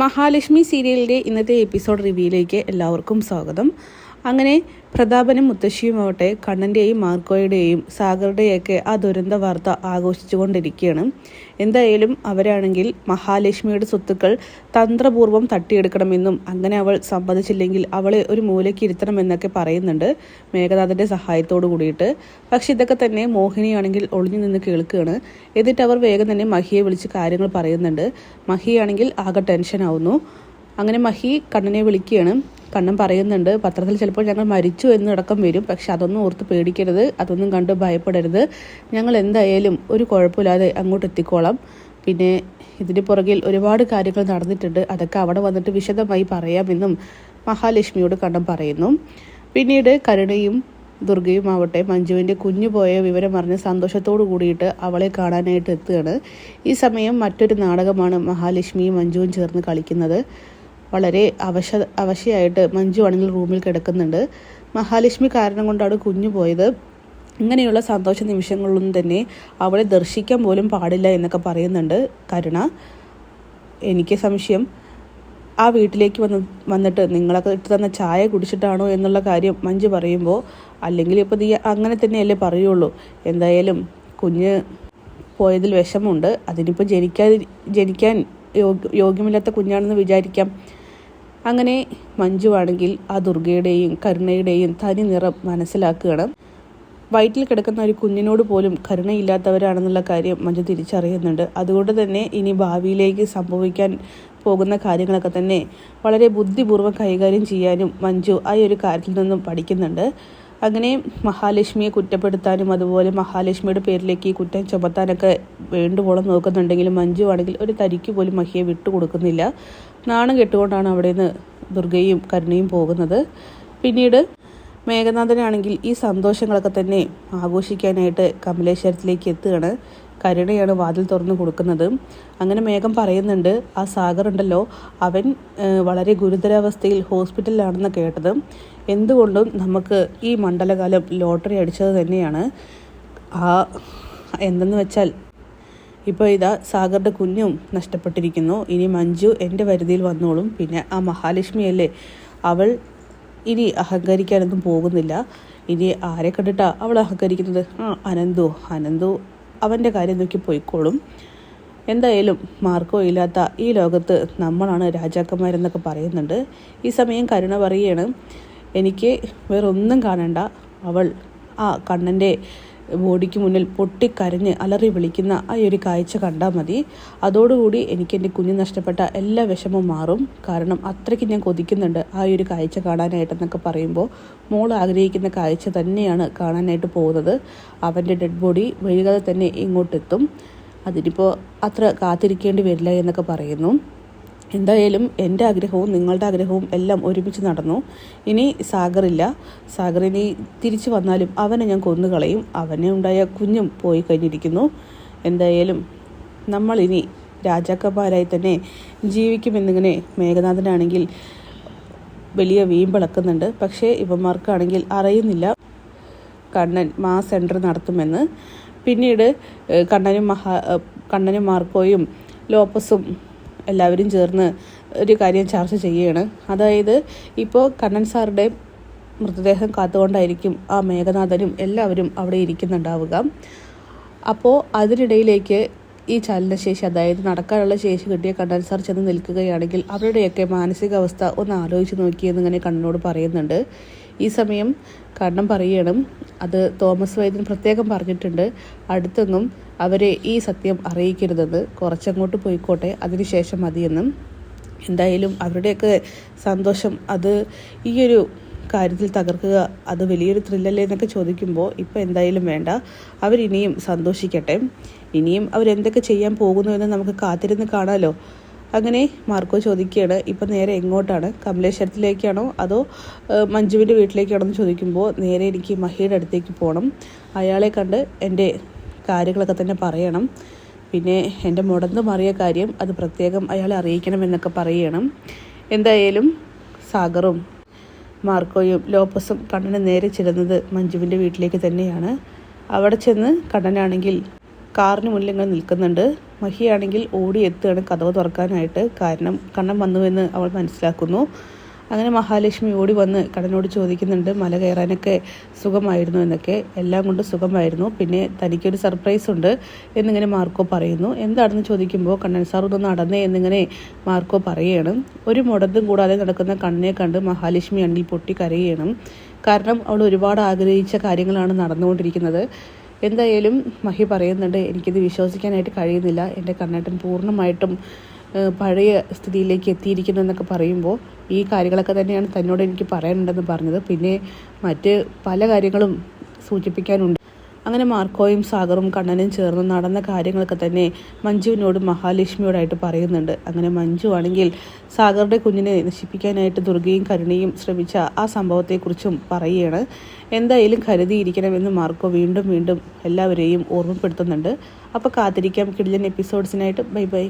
മഹാലക്ഷ്മി സീരിയലിൻ്റെ ഇന്നത്തെ എപ്പിസോഡ് റിവ്യൂയിലേക്ക് എല്ലാവർക്കും സ്വാഗതം. അങ്ങനെ പ്രതാപനും മുത്തശ്ശിയുമാവട്ടെ കണ്ണൻ്റെയും മാർക്കോയുടെയും സാഗറുടെയൊക്കെ ആ ദുരന്ത വാർത്ത ആഘോഷിച്ചുകൊണ്ടിരിക്കുകയാണ്. എന്തായാലും അവരാണെങ്കിൽ മഹാലക്ഷ്മിയുടെ സ്വത്തുക്കൾ തന്ത്രപൂർവ്വം തട്ടിയെടുക്കണമെന്നും അങ്ങനെ അവൾ സമ്മതിച്ചില്ലെങ്കിൽ അവളെ ഒരു മൂലയ്ക്ക് ഇരുത്തണമെന്നൊക്കെ പറയുന്നുണ്ട് മേഘനാഥൻ്റെ സഹായത്തോടു കൂടിയിട്ട്. പക്ഷെ ഇതൊക്കെ തന്നെ മോഹിനിയാണെങ്കിൽ ഒളിഞ്ഞു നിന്ന് കേൾക്കുകയാണ്. എന്നിട്ട് അവർ വേഗം തന്നെ മഹിയെ വിളിച്ച് കാര്യങ്ങൾ പറയുന്നുണ്ട്. മഹിയാണെങ്കിൽ ആകെ ടെൻഷനാവുന്നു. അങ്ങനെ മഹി കണ്ണനെ വിളിക്കുകയാണ്. കണ്ണൻ പറയുന്നുണ്ട്, പത്രത്തിൽ ചിലപ്പോൾ ഞങ്ങൾ മരിച്ചു എന്നടക്കം വരും, പക്ഷെ അതൊന്നും ഓർത്ത് പേടിക്കരുത്, അതൊന്നും കണ്ട് ഭയപ്പെടരുത്, ഞങ്ങൾ എന്തായാലും ഒരു കുഴപ്പമില്ലാതെ അങ്ങോട്ട് എത്തിക്കോളാം. പിന്നെ ഇതിന് പുറകിൽ ഒരുപാട് കാര്യങ്ങൾ നടന്നിട്ടുണ്ട്, അതൊക്കെ അവിടെ വന്നിട്ട് വിശദമായി പറയാമെന്നും മഹാലക്ഷ്മിയോട് കണ്ണൻ പറയുന്നു. പിന്നീട് കരുണയും ദുർഗയും ആവട്ടെ മഞ്ജുവിൻ്റെ കുഞ്ഞു പോയ വിവരം അറിഞ്ഞ് സന്തോഷത്തോടു കൂടിയിട്ട് അവളെ കാണാനായിട്ട് എത്തുകയാണ്. ഈ സമയം മറ്റൊരു നാടകമാണ് മഹാലക്ഷ്മിയും മഞ്ജുവും ചേർന്ന് കളിക്കുന്നത്. വളരെ അവശയായിട്ട് മഞ്ജു ആണെങ്കിൽ റൂമിൽ കിടക്കുന്നുണ്ട്. മഹാലക്ഷ്മി കാരണം കൊണ്ടാണ് കുഞ്ഞു പോയത്, ഇങ്ങനെയുള്ള സന്തോഷ നിമിഷങ്ങളിലൊന്നും തന്നെ അവളെ ദർശിക്കാൻ പോലും പാടില്ല എന്നൊക്കെ പറയുന്നുണ്ട് കരുണ. എനിക്ക് സംശയം ആ വീട്ടിലേക്ക് വന്നിട്ട് നിങ്ങളൊക്കെ ഇട്ട് തന്ന ചായ കുടിച്ചിട്ടാണോ എന്നുള്ള കാര്യം മഞ്ജു പറയുമ്പോൾ, അല്ലെങ്കിൽ ഇപ്പോൾ നീ അങ്ങനെ തന്നെയല്ലേ പറയുള്ളൂ, എന്തായാലും കുഞ്ഞ് പോയതിൽ വിഷമമുണ്ട്, അതിനിപ്പോൾ ജനിക്കാൻ യോഗ്യമില്ലാത്ത കുഞ്ഞാണെന്ന് വിചാരിക്കാം. അങ്ങനെ മഞ്ജു ആണെങ്കിൽ ആ ദുർഗയുടെയും കരുണയുടെയും തനി നിറം മനസ്സിലാക്കുകയാണ്. വയറ്റിൽ കിടക്കുന്ന ഒരു കുഞ്ഞിനോട് പോലും കരുണയില്ലാത്തവരാണെന്നുള്ള കാര്യം മഞ്ജു തിരിച്ചറിയുന്നുണ്ട്. അതുകൊണ്ട് തന്നെ ഇനി ഭാവിയിലേക്ക് സംഭവിക്കാൻ പോകുന്ന കാര്യങ്ങളൊക്കെ തന്നെ വളരെ ബുദ്ധിപൂർവ്വം കൈകാര്യം ചെയ്യാനും മഞ്ജു ആ ഒരു കാര്യത്തിൽ നിന്നും പഠിക്കുന്നുണ്ട്. അങ്ങനെ മഹാലക്ഷ്മിയെ കുറ്റപ്പെടുത്താനും അതുപോലെ മഹാലക്ഷ്മിയുടെ പേരിലേക്ക് കുറ്റം ചുമത്താനൊക്കെ വേണ്ടുവോളം നോക്കുന്നുണ്ടെങ്കിലും മഞ്ജു ആണെങ്കിൽ ഒരു തരിക്ക് പോലും മഹിയെ വിട്ടുകൊടുക്കുന്നില്ല. നാണം കെട്ടുകൊണ്ടാണ് അവിടെ നിന്ന് ദുർഗയും കരുണയും പോകുന്നത്. പിന്നീട് മേഘനാഥനാണെങ്കിൽ ഈ സന്തോഷങ്ങളൊക്കെ തന്നെ ആഘോഷിക്കാനായിട്ട് കമലേശ്വരത്തിലേക്ക് എത്തുകയാണ്. കരുണയാണ് വാതിൽ തുറന്നു കൊടുക്കുന്നത്. അങ്ങനെ മേഘം പറയുന്നുണ്ട്, ആ സാഗർ ഉണ്ടല്ലോ, അവൻ വളരെ ഗുരുതരാവസ്ഥയിൽ ഹോസ്പിറ്റലിലാണെന്ന് കേട്ടത്, എന്തുകൊണ്ടും നമുക്ക് ഈ മണ്ഡലകാലം ലോട്ടറി അടിച്ചത് തന്നെയാണ്. എന്തെന്ന് വെച്ചാൽ ഇപ്പോൾ ഇതാ സാഗറിൻ്റെ കുഞ്ഞും നഷ്ടപ്പെട്ടിരിക്കുന്നു, ഇനി മഞ്ജു എൻ്റെ വരുതിയിൽ വന്നോളും. പിന്നെ ആ മഹാലക്ഷ്മിയല്ലേ, അവൾ ഇനി അഹങ്കരിക്കാനൊന്നും പോകുന്നില്ല. ഇനി ആരെ കണ്ടിട്ടാ അവൾ അഹങ്കരിക്കുന്നത്? അനന്തു അവൻ്റെ കാര്യം നോക്കി പോയിക്കോളും. എന്തായാലും മാർക്കോ ഇല്ലാത്ത ഈ ലോകത്ത് നമ്മളാണ് രാജാക്കന്മാരെന്നൊക്കെ പറയുന്നുണ്ട്. ഈ സമയം കരുണ പറയുകയാണ്, എനിക്ക് വേറൊന്നും കാണണ്ട, അവൾ ആ കണ്ണൻ്റെ ബോഡിക്ക് മുന്നിൽ പൊട്ടിക്കരഞ്ഞ് അലറി വിളിക്കുന്ന ആ ഒരു കാഴ്ച കണ്ടാൽ മതി, അതോടുകൂടി എനിക്ക് എൻ്റെ കുഞ്ഞ് നഷ്ടപ്പെട്ട എല്ലാ വിഷമവും മാറും. കാരണം അത്രയ്ക്ക് ഞാൻ കൊതിക്കുന്നുണ്ട് ആ ഒരു കാഴ്ച കാണാനായിട്ടെന്നൊക്കെ പറയുമ്പോൾ, മോൾ ആഗ്രഹിക്കുന്ന കാഴ്ച തന്നെയാണ് കാണാനായിട്ട് പോകുന്നത്. അവൻ്റെ ഡെഡ് ബോഡി വൈകാതെ തന്നെ ഇങ്ങോട്ടെത്തും, അതിനിപ്പോൾ അത്ര കാത്തിരിക്കേണ്ടി വരില്ല എന്നൊക്കെ പറയുന്നു. എന്തായാലും എൻ്റെ ആഗ്രഹവും നിങ്ങളുടെ ആഗ്രഹവും എല്ലാം ഒരുമിച്ച് നടന്നു. ഇനി സാഗറില്ല, സാഗറിനി തിരിച്ചു വന്നാലും അവനെ ഞാൻ കൊന്നുകളയും, അവനെ ഉണ്ടായ കുഞ്ഞും പോയി കഴിഞ്ഞിരിക്കുന്നു. എന്തായാലും നമ്മളിനി രാജാക്കന്മാരായി തന്നെ ജീവിക്കുമെന്നിങ്ങനെ മേഘനാഥനാണെങ്കിൽ വലിയ വീമ്പിളക്കുന്നുണ്ട്. പക്ഷേ ഇവന്മാർക്കാണെങ്കിൽ അറിയുന്നില്ല കണ്ണൻ സെൻറ്റർ നടത്തുമെന്ന്. പിന്നീട് കണ്ണനും മാർക്കോയും ലോപ്പസും എല്ലാവരും ചേർന്ന് ഒരു കാര്യം ചർച്ച ചെയ്യുകയാണ്. അതായത് ഇപ്പോൾ കണ്ണൻ സാറുടെ മൃതദേഹം കാത്തുകൊണ്ടായിരിക്കും ആ മേഘനാഥനും എല്ലാവരും അവിടെ ഇരിക്കുന്നുണ്ടാവുക. അപ്പോൾ അതിനിടയിലേക്ക് ഈ ചലനശേഷി, അതായത് നടക്കാനുള്ള ശേഷി കിട്ടിയ കണ്ണൻ സാർ ചെന്ന് നിൽക്കുകയാണെങ്കിൽ അവരുടെയൊക്കെ മാനസികാവസ്ഥ ഒന്ന് ആലോചിച്ച് നോക്കിയെന്നിങ്ങനെ കണ്ണനോട് പറയുന്നുണ്ട്. ഈ സമയം കണ്ണൻ പറയണം, അത് തോമസ് വൈദ്യൻ പ്രത്യേകം പറഞ്ഞിട്ടുണ്ട്, അടുത്തൊന്നും അവരെ ഈ സത്യം അറിയിക്കരുതെന്ന്, കുറച്ചങ്ങോട്ട് പോയിക്കോട്ടെ, അതിനുശേഷം മതിയെന്നും. എന്തായാലും അവരുടെയൊക്കെ സന്തോഷം അത് ഈ ഒരു കാര്യത്തിൽ തകർക്കുക അത് വലിയൊരു ത്രില്ലല്ലേ എന്നൊക്കെ ചോദിക്കുമ്പോൾ ഇപ്പോൾ എന്തായാലും വേണ്ട, അവരിനിയും സന്തോഷിക്കട്ടെ, ഇനിയും അവരെന്തൊക്കെ ചെയ്യാൻ പോകുന്നു എന്ന് നമുക്ക് കാത്തിരുന്ന് കാണാമല്ലോ. അങ്ങനെ മാർക്കോ ചോദിക്കുകയാണ്, ഇപ്പം നേരെ എങ്ങോട്ടാണ്, കമലേശ്വരത്തിലേക്കാണോ അതോ മഞ്ജുവിൻ്റെ വീട്ടിലേക്കാണോ എന്ന് ചോദിക്കുമ്പോൾ, നേരെ എനിക്ക് മഹിയുടെ അടുത്തേക്ക് പോകണം, അയാളെ കണ്ട് എൻ്റെ കാര്യങ്ങളൊക്കെ തന്നെ പറയണം, പിന്നെ എൻ്റെ മുടന്ന് മാറിയ കാര്യം അത് പ്രത്യേകം അയാളെ അറിയിക്കണം എന്നൊക്കെ പറയണം. എന്തായാലും സാഗറും മാർക്കോയും ലോപ്പസും കണ്ണന് നേരെ ചെല്ലുന്നത് മഞ്ജുവിൻ്റെ വീട്ടിലേക്ക് തന്നെയാണ്. അവിടെ ചെന്ന് കണ്ണനാണെങ്കിൽ കാറിന് മുന്നിൽ ഇങ്ങനെ നിൽക്കുന്നുണ്ട്. മഹിയാണെങ്കിൽ ഓടി എത്തുകയാണ് കതവ് തുറക്കാനായിട്ട്. കാരണം കണ്ണൻ വന്നുവെന്ന് അവൾ മനസ്സിലാക്കുന്നു. അങ്ങനെ മഹാലക്ഷ്മി ഓടി വന്ന് കണ്ണനോട് ചോദിക്കുന്നുണ്ട് മല കയറാനൊക്കെ സുഖമായിരുന്നു എന്നൊക്കെ. എല്ലാം കൊണ്ട് സുഖമായിരുന്നു, പിന്നെ തനിക്കൊരു സർപ്രൈസ് ഉണ്ട് എന്നിങ്ങനെ മാർക്കോ പറയുന്നു. എന്താണെന്ന് ചോദിക്കുമ്പോൾ കണ്ണൻ സാർ ഒന്ന് നടന്നേ എന്നിങ്ങനെ മാർക്കോ പറയുകയാണ്. ഒരു മുടന്തും കൂടാതെ നടക്കുന്ന കണ്ണനെ കണ്ട് മഹാലക്ഷ്മി അണ്ണിൽ പൊട്ടി കരയുകയാണ്. കാരണം അവൾ ഒരുപാട് ആഗ്രഹിച്ച കാര്യങ്ങളാണ് നടന്നുകൊണ്ടിരിക്കുന്നത്. എന്തായാലും മഹി പറയുന്നുണ്ട്, എനിക്കിത് വിശ്വസിക്കാനായിട്ട് കഴിയുന്നില്ല, എൻ്റെ കണ്ണേട്ടൻ പൂർണ്ണമായിട്ടും പഴയ സ്ഥിതിയിലേക്ക് എത്തിയിരിക്കുന്നു എന്നൊക്കെ പറയുമ്പോൾ ഈ കാര്യങ്ങളൊക്കെ തന്നെയാണ് തന്നോട് എനിക്ക് പറയാനുണ്ടെന്ന് പറഞ്ഞത്. പിന്നെ മറ്റ് പല കാര്യങ്ങളും സൂചിപ്പിക്കാനുണ്ട്. അങ്ങനെ മാർക്കോയും സാഗറും കണ്ണനും ചേർന്ന് നടന്ന കാര്യങ്ങളൊക്കെ തന്നെ മഞ്ജുവിനോടും മഹാലക്ഷ്മിയോടായിട്ട് പറയുന്നുണ്ട്. അങ്ങനെ മഞ്ജു ആണെങ്കിൽ സാഗറുടെ കുഞ്ഞിനെ നശിപ്പിക്കാനായിട്ട് ദുർഗയും കരുണയും ശ്രമിച്ച ആ സംഭവത്തെക്കുറിച്ചും പറയുകയാണ്. എന്തായാലും കരുതിയിരിക്കണമെന്ന് മാർക്കോ വീണ്ടും വീണ്ടും എല്ലാവരെയും ഓർമ്മപ്പെടുത്തുന്നുണ്ട്. അപ്പോൾ കാത്തിരിക്കാം കിടിലൻ എപ്പിസോഡ്സിനായിട്ട്. Bye bye.